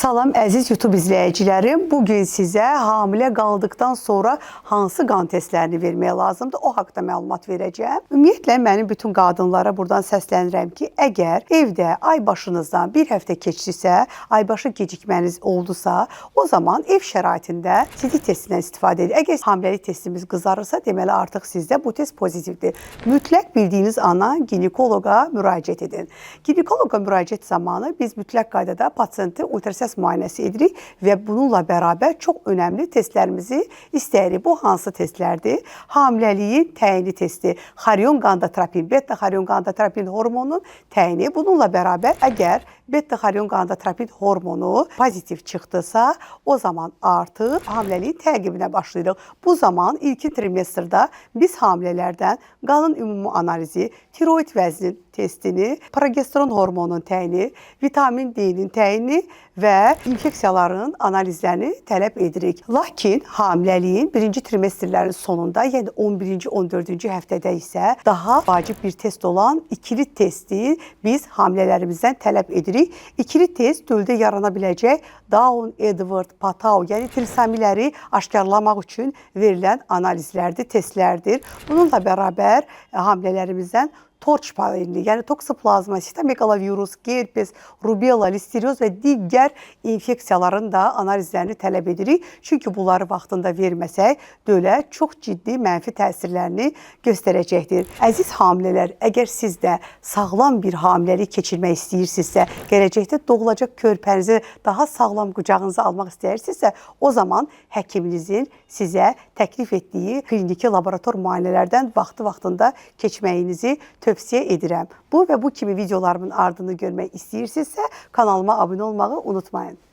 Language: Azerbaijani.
Salam əziz YouTube izləyicilərim. Bugün sizə hamilə qaldıqdan sonra hansı qan testlərini vermək lazımdır, o haqqda məlumat verəcəm. Ümumiyyətlə, mənim bütün qadınlara buradan səslənirəm ki, əgər evdə ay başınızdan bir həftə keçdisə, aybaşı gecikməniz oldusa, o zaman ev şəraitində sidik testindən istifadə edin. Əgər hamiləlik testimiz qızarırsa, deməli artıq sizdə bu test pozitivdir. Mütləq bildiyiniz ana ginekoloqa müraciət edin. Ginekoloqa müraciət zamanı biz mütləq qaydada pasiyenti ultrasəs müayinəsi edirik və bununla bərabər çox önəmli testlərimizi istəyirik. Bu hansı testlərdir? Hamiləliyin təyini testi, xorion gonadotropin, beta-xorion gonadotropin hormonunun təyini. Bununla bərabər əgər beta-xorion gonadotropin hormonu pozitiv çıxdısa, o zaman artıq hamiləliyin təqibinə başlayırıq. Bu zaman ilkin trimestrdə biz hamilələrdən qanın ümumi analizi, tiroid vəznin testini, progesteron hormonunun təyini, vitamin D-nin təyini və infeksiyaların analizlərini tələb edirik. Lakin hamiləliyin birinci trimestrlərin sonunda, yəni 11-ci, 14-cü həftədə isə daha vacib bir test olan ikili testi biz hamilələrimizdən tələb edirik. İkili test döldə yarana biləcək Down, Edward, Patau, yəni trisomiləri aşkarlamaq üçün verilən analizlərdir, testlərdir. Bununla bərabər hamilələrimizdən torç panelini, yəni toksoplazma, sitomegalovirus, herpes, rubella, listerioz və digər infeksiyaların da analizlərini tələb edirik. Çünki bunları vaxtında verməsək, dölə çox ciddi mənfi təsirlərini göstərəcəkdir. Əziz hamilələr, əgər siz də sağlam bir hamiləlik keçirmək istəyirsinizsə, gələcəkdə doğulacaq körpənizi daha sağlam qucağınıza almaq istəyirsinizsə, o zaman həkiminizin sizə təklif etdiyi kliniki laborator müayinələrdən vaxtında keçməyinizi tövsiyə edirəm. Bu və bu kimi videolarımın ardını görmək istəyirsinizsə, kanalıma abunə olmağı unutmayın.